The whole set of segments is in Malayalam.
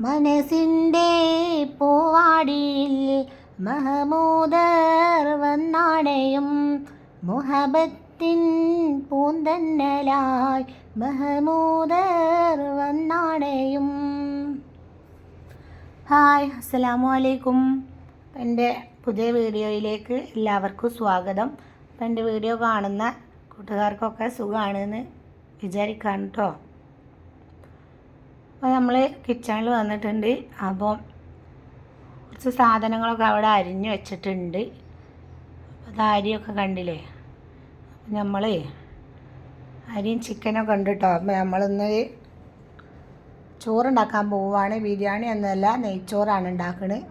മനസ്സിൻ്റെ പൂവാടിയിൽ മഹമൂദർ വന്നാടയും മുഹബത്തിൻ പൂന്തന്നലായി മഹമൂദർ വന്നാടയും. ഹായ്, അസ്സലാമു അലൈക്കും. എൻ്റെ പുതിയ വീഡിയോയിലേക്ക് എല്ലാവർക്കും സ്വാഗതം. അപ്പം എൻ്റെ വീഡിയോ കാണുന്ന കൂട്ടുകാർക്കൊക്കെ സുഖമാണെന്ന് വിചാരിക്കാണ് കേട്ടോ. അപ്പോൾ നമ്മൾ കിച്ചണിൽ വന്നിട്ടുണ്ട്. അപ്പോൾ കുറച്ച് സാധനങ്ങളൊക്കെ അവിടെ അരിഞ്ഞ് വെച്ചിട്ടുണ്ട്. അപ്പോൾ അരിയൊക്കെ കണ്ടില്ലേ. അപ്പം നമ്മൾ അരിയും ചിക്കനൊക്കെ ഉണ്ട് കേട്ടോ. അപ്പോൾ നമ്മളിന്ന് ചോറുണ്ടാക്കാൻ പോവുകയാണ്. ബിരിയാണി എന്നല്ല, നെയ്ച്ചോറാണ് ഉണ്ടാക്കുന്നത്.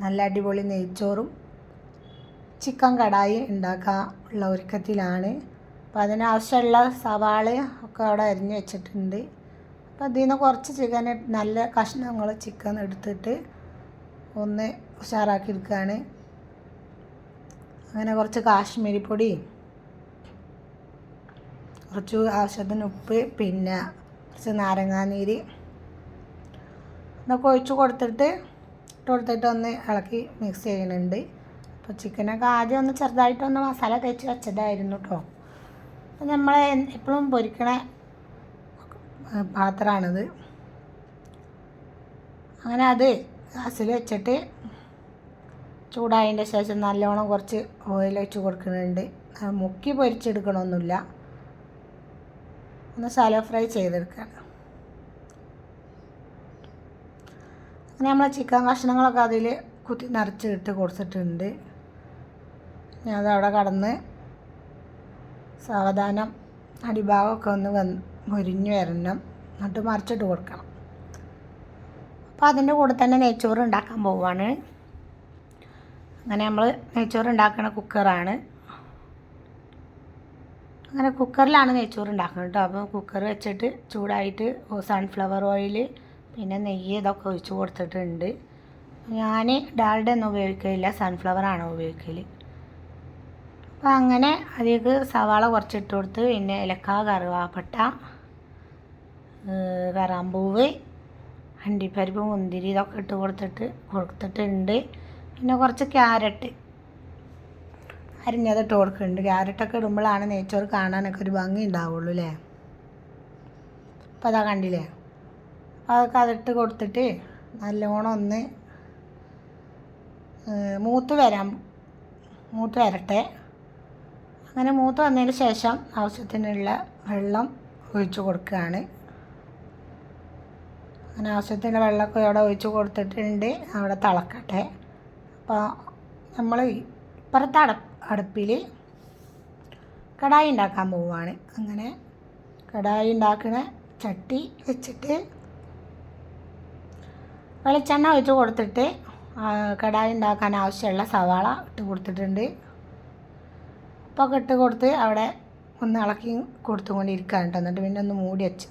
നല്ല അടിപൊളി നെയ്ച്ചോറും ചിക്കൻ കടായി ഉണ്ടാക്കാൻ ഉള്ള ഒരുക്കത്തിലാണ്. അപ്പോൾ അതിനാവശ്യമുള്ള സവാള ഒക്കെ അവിടെ അരിഞ്ഞ് വെച്ചിട്ടുണ്ട്. അപ്പോൾ അതിൽ നിന്ന് കുറച്ച് ചിക്കൻ, നല്ല കഷ്ണങ്ങൾ ചിക്കൻ എടുത്തിട്ട് ഒന്ന് ഉഷാറാക്കി എടുക്കുകയാണ്. അങ്ങനെ കുറച്ച് കാശ്മീരി പൊടി, കുറച്ച് ആവശ്യത്തിന് ഉപ്പ്, പിന്നെ കുറച്ച് നാരങ്ങാനീര് ഇതൊക്കെ ഒഴിച്ച് കൊടുത്തിട്ട് ഒന്ന് ഇളക്കി മിക്സ് ചെയ്യുന്നുണ്ട്. അപ്പോൾ ചിക്കനൊക്കെ ആദ്യം ഒന്ന് ചെറുതായിട്ടൊന്ന് മസാല തേച്ച് വെച്ചതായിരുന്നു കേട്ടോ. അപ്പോൾ നമ്മൾ എപ്പോഴും പൊരിക്കണ പാത്രമാണിത്. അങ്ങനെ അത് ഗ്യാസിൽ വെച്ചിട്ട് ചൂടായതിൻ്റെ ശേഷം നല്ലോണം കുറച്ച് ഓയിൽ ഒഴിച്ച് കൊടുക്കുന്നുണ്ട്. മുക്കി പൊരിച്ചെടുക്കണമൊന്നുമില്ല, ഒന്ന് ശാലോ ഫ്രൈ ചെയ്തെടുക്കുകയാണ്. അങ്ങനെ നമ്മൾ ചിക്കൻ കഷ്ണങ്ങളൊക്കെ അതിൽ കുത്തി നിറച്ച് ഇട്ട് കൊടുത്തിട്ടുണ്ട്. ഞാൻ അതവിടെ കടന്ന് സാവധാനം അടിഭാഗമൊക്കെ ഒന്ന് മുരിഞ്ഞ് വരണം, എന്നിട്ട് മറിച്ചിട്ട് കൊടുക്കണം. അപ്പോൾ അതിൻ്റെ കൂടെ തന്നെ നെയ്ച്ചോറ് ഉണ്ടാക്കാൻ പോവുകയാണ്. അങ്ങനെ നമ്മൾ നെയ്ച്ചോറ് ഉണ്ടാക്കുന്ന കുക്കറാണ്. അങ്ങനെ കുക്കറിലാണ് നെയ്ച്ചോറ് ഉണ്ടാക്കുന്നത് കേട്ടോ. അപ്പോൾ കുക്കർ വെച്ചിട്ട് ചൂടായിട്ട് സൺഫ്ലവർ ഓയിൽ, പിന്നെ നെയ്യ് ഇതൊക്കെ ഒഴിച്ച് കൊടുത്തിട്ടുണ്ട്. ഞാൻ ഡാൽഡ ഒന്നും ഉപയോഗിക്കില്ല, സൺഫ്ലവറാണ് ഉപയോഗിക്കൽ. അപ്പോൾ അങ്ങനെ അതിലേക്ക് സവാള കുറച്ചിട്ട് കൊടുത്ത്, പിന്നെ ഏലക്ക, കറുവാപ്പട്ട, കറാമ്പൂവ്, അണ്ടിപ്പരിപ്പ്, മുന്തിരി ഇതൊക്കെ ഇട്ട് കൊടുത്തിട്ടുണ്ട്. പിന്നെ കുറച്ച് ക്യാരറ്റ് അരിഞ്ഞതിട്ട് കൊടുക്കുന്നുണ്ട്. ക്യാരറ്റൊക്കെ ഇടുമ്പോഴാണ് നെയ്ച്ചോറ് കാണാനൊക്കെ ഒരു ഭംഗി ഉണ്ടാവുള്ളൂ അല്ലേ. അപ്പോൾ അതാ കണ്ടില്ലേ. അതൊക്കെ അതിട്ട് കൊടുത്തിട്ട് നല്ലോണം ഒന്ന് മൂത്ത് വരട്ടെ. അങ്ങനെ മൂത്ത് വന്നതിന് ശേഷം ആവശ്യത്തിനുള്ള വെള്ളം ഒഴിച്ച് കൊടുക്കുകയാണ്. അങ്ങനെ ആവശ്യത്തിനുള്ള വെള്ളമൊക്കെ അവിടെ ഒഴിച്ച് കൊടുത്തിട്ടുണ്ട്. അവിടെ തിളക്കട്ടെ. അപ്പോൾ നമ്മൾ ഇപ്പുറത്തെ അടുപ്പിൽ കടായി ഉണ്ടാക്കാൻ പോവുകയാണ്. അങ്ങനെ കടായി ഉണ്ടാക്കുന്ന ചട്ടി വെച്ചിട്ട് വെളിച്ചെണ്ണ ഒഴിച്ച് കൊടുത്തിട്ട് കടായി ഉണ്ടാക്കാൻ ആവശ്യമുള്ള സവാള ഇട്ട് കൊടുത്തിട്ടുണ്ട്. ഉപ്പൊക്കെ ഇട്ട് കൊടുത്ത് അവിടെ ഒന്ന് ഇളക്കി കൊടുത്തുകൊണ്ടിരിക്കുകയാണ് കേട്ടോ. എന്നിട്ട് പിന്നെ ഒന്ന് മൂടി വെച്ച്.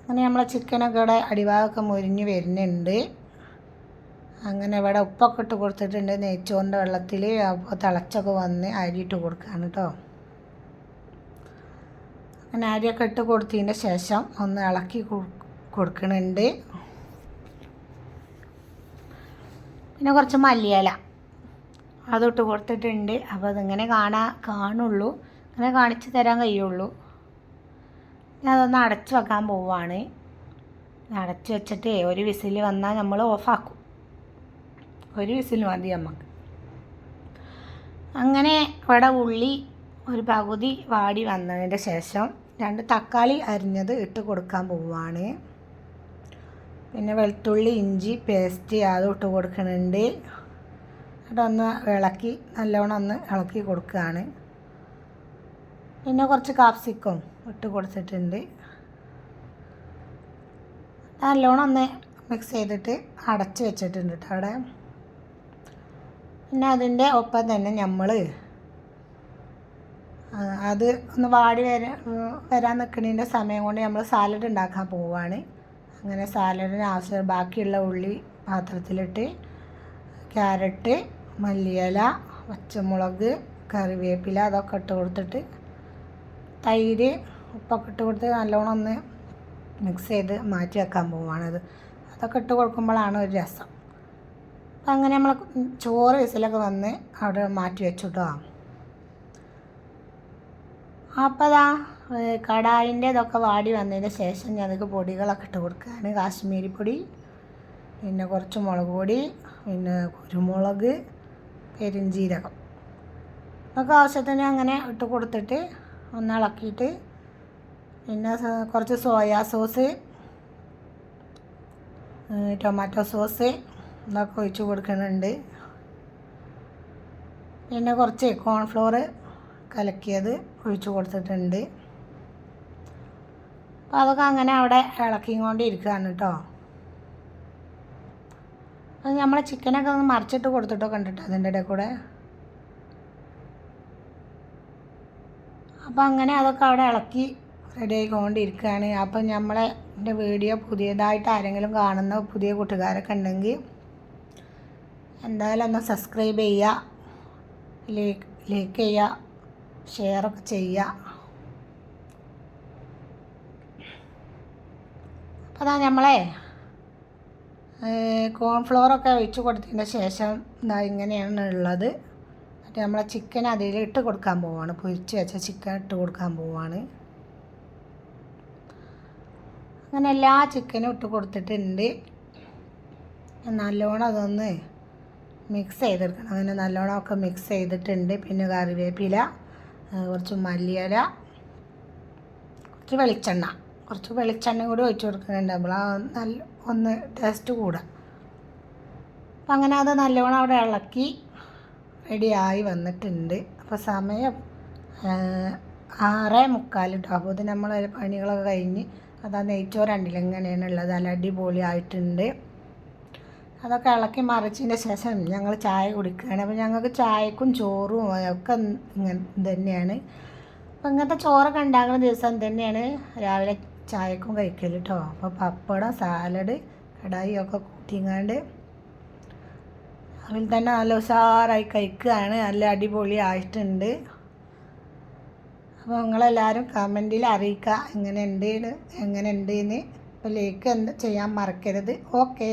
അങ്ങനെ നമ്മളെ ചിക്കനൊക്കെ ഇവിടെ അടിഭാഗമൊക്കെ മുരിഞ്ഞ് വരുന്നുണ്ട്. അങ്ങനെ ഇവിടെ ഉപ്പൊക്കെ ഇട്ട് കൊടുത്തിട്ടുണ്ട് നെയ്ച്ചോറിൻ്റെ വെള്ളത്തിൽ. അപ്പോൾ തിളച്ചൊക്കെ വന്ന് അരിയിട്ട് കൊടുക്കുകയാണ് കേട്ടോ. അങ്ങനെ അരിയൊക്കെ ഇട്ട് കൊടുത്തതിൻ്റെ ശേഷം ഒന്ന് ഇളക്കി കൊടുക്കുന്നുണ്ട്. പിന്നെ കുറച്ച് മല്ലിയില അതിട്ട് കൊടുത്തിട്ടുണ്ട്. അപ്പോൾ അതിങ്ങനെ കാണുള്ളൂ, അങ്ങനെ കാണിച്ച് തരാൻ കഴിയുള്ളൂ. ഞാൻ അതൊന്ന് അടച്ച് വെക്കാൻ പോവുകയാണ്. അടച്ച് വെച്ചിട്ട് ഒരു വിസിൽ വന്നാൽ നമ്മൾ ഓഫാക്കും. ഒരു വിസിൽ മതി നമുക്ക്. അങ്ങനെ ഇവിടെ ഉള്ളി ഒരു പകുതി വാടി വന്നതിൻ്റെ ശേഷം 2 തക്കാളി അരിഞ്ഞത് ഇട്ട് കൊടുക്കാൻ പോവുകയാണ്. പിന്നെ വെളുത്തുള്ളി, ഇഞ്ചി പേസ്റ്റ് അതും ഇട്ട് കൊടുക്കുന്നുണ്ട്. എന്നിട്ടൊന്ന് നല്ലോണം ഒന്ന് ഇളക്കി കൊടുക്കുകയാണ്. പിന്നെ കുറച്ച് കാപ്സിക്കം ഇട്ട് കൊടുത്തിട്ടുണ്ട്. നല്ലോണം ഒന്ന് മിക്സ് ചെയ്തിട്ട് അടച്ച് വെച്ചിട്ടുണ്ട് കേട്ടോ അവിടെ. പിന്നെ അതിൻ്റെ ഒപ്പം തന്നെ നമ്മൾ അത് ഒന്ന് വാടി വരാൻ നിൽക്കുന്നതിൻ്റെ സമയം കൊണ്ട് നമ്മൾ സാലഡ് ഉണ്ടാക്കാൻ പോവുകയാണ്. അങ്ങനെ സാലഡിന് ആവശ്യം ബാക്കിയുള്ള ഉള്ളി പാത്രത്തിലിട്ട് ക്യാരറ്റ്, മല്ലിയില, പച്ചമുളക്, കറിവേപ്പില അതൊക്കെ ഇട്ട് കൊടുത്തിട്ട് തൈര്, ഉപ്പൊക്കെ ഇട്ട് കൊടുത്ത് നല്ലോണം ഒന്ന് മിക്സ് ചെയ്ത് മാറ്റി വെക്കാൻ പോവുകയാണത്. അതൊക്കെ ഇട്ട് കൊടുക്കുമ്പോഴാണ് ഒരു രസം. അപ്പം അങ്ങനെ നമ്മൾ ചോറ് വിസിലൊക്കെ വന്ന് അവിടെ മാറ്റി വെച്ചു കേട്ടോ. അപ്പോൾ അതാ കടായിൻ്റെ ഇതൊക്കെ വാടി വന്നതിന് ശേഷം ഞാൻ അതൊക്കെ പൊടികളൊക്കെ ഇട്ട് കൊടുക്കുകയാണ്. കാശ്മീരി പൊടി, പിന്നെ കുറച്ച് മുളക് പൊടി, പിന്നെ കുരുമുളക്, പെരുംജീരകം ഒക്കെ ആവശ്യത്തിന് അങ്ങനെ ഇട്ട് കൊടുത്തിട്ട് ഒന്ന് ഇളക്കിയിട്ട് പിന്നെ കുറച്ച് സോയാ സോസ്, ടൊമാറ്റോ സോസ് ഇതൊക്കെ ഒഴിച്ച് കൊടുക്കുന്നുണ്ട്. പിന്നെ കുറച്ച് കോൺഫ്ലോർ കലക്കിയത് ഒഴിച്ച് കൊടുത്തിട്ടുണ്ട്. അപ്പോൾ അതൊക്കെ അങ്ങനെ അവിടെ ഇളക്കിക്കൊണ്ടിരിക്കുകയാണ് കേട്ടോ. അത് നമ്മൾ ചിക്കനൊക്കെ ഒന്ന് മറിച്ചിട്ട് കൊടുത്തിട്ടോ കണ്ടിട്ടോ അതിൻ്റെ ഇടയിൽ കൂടെ. അപ്പോൾ അങ്ങനെ അതൊക്കെ അവിടെ ഇളക്കി റെഡി ആയിക്കൊണ്ടിരിക്കുകയാണ്. അപ്പം എൻ്റെ വീഡിയോ പുതിയതായിട്ട് ആരെങ്കിലും കാണുന്ന പുതിയ കൂട്ടുകാരൊക്കെ ഉണ്ടെങ്കിൽ എന്തായാലും ഒന്ന് സബ്സ്ക്രൈബ് ചെയ്യുക, ലൈക്ക് ചെയ്യുക, ഷെയറൊക്കെ ചെയ്യുക. അപ്പോൾ അതാ നമ്മളെ കോൺഫ്ലോറൊക്കെ ഒഴിച്ച് കൊടുത്തതിന് ശേഷം ഇങ്ങനെയാണ് ഉള്ളത്. എന്നിട്ട് നമ്മളെ ചിക്കൻ അതിൽ ഇട്ട് കൊടുക്കാൻ പോവുകയാണ്. പൊരിച്ച് വെച്ച ചിക്കൻ ഇട്ട് കൊടുക്കാൻ പോവുകയാണ്. അങ്ങനെ എല്ലാ ചിക്കനും ഇട്ട് കൊടുത്തിട്ടുണ്ട്. നല്ലോണം അതൊന്ന് മിക്സ് ചെയ്തെടുക്കണം. അങ്ങനെ നല്ലോണം ഒക്കെ മിക്സ് ചെയ്തിട്ടുണ്ട്. പിന്നെ കറിവേപ്പില, കുറച്ച് മല്ലിയില, കുറച്ച് വെളിച്ചെണ്ണ കൂടി ഒഴിച്ച് കൊടുക്കുന്നുണ്ട്. നമ്മൾ നല്ല ഒന്ന് ടേസ്റ്റ് കൂടാം. അപ്പം അങ്ങനെ അത് നല്ലോണം അവിടെ ഇളക്കി റെഡിയായി വന്നിട്ടുണ്ട്. അപ്പോൾ സമയം 6:45 കേട്ടോ. അപ്പോൾ ഇത് നമ്മൾ പണികളൊക്കെ കഴിഞ്ഞ് അതാ നെയ്ച്ചോറ് കണ്ടില്ല എങ്ങനെയാണുള്ളത്, നല്ല അടിപൊളി ആയിട്ടുണ്ട്. അതൊക്കെ ഇളക്കി മറിച്ചതിൻ്റെ ശേഷം ഞങ്ങൾ ചായ കുടിക്കുകയാണ്. അപ്പോൾ ഞങ്ങൾക്ക് ചായക്കും ചോറും ഒക്കെ ഇങ്ങനെ തന്നെയാണ്. അപ്പോൾ ഇങ്ങനത്തെ ചോറൊക്കെ ഉണ്ടാകുന്ന ദിവസം തന്നെയാണ് രാവിലെ ചായക്കും കഴിക്കൽ കേട്ടോ. അപ്പോൾ പപ്പടം, സാലഡ്, കടായി ഒക്കെ കൂട്ടിങ്ങാണ്ട് അതിൽ തന്നെ നല്ല ഉഷാറായി കഴിക്കുകയാണ്. നല്ല അടിപൊളി ആയിട്ടുണ്ട്. അപ്പോൾ നിങ്ങളെല്ലാവരും കമൻറ്റിൽ അറിയിക്കുക എങ്ങനെ ഉണ്ട് എന്ന്. അപ്പോൾ ലൈക്ക് ചെയ്യാൻ മറക്കരുത്. ഓക്കേ.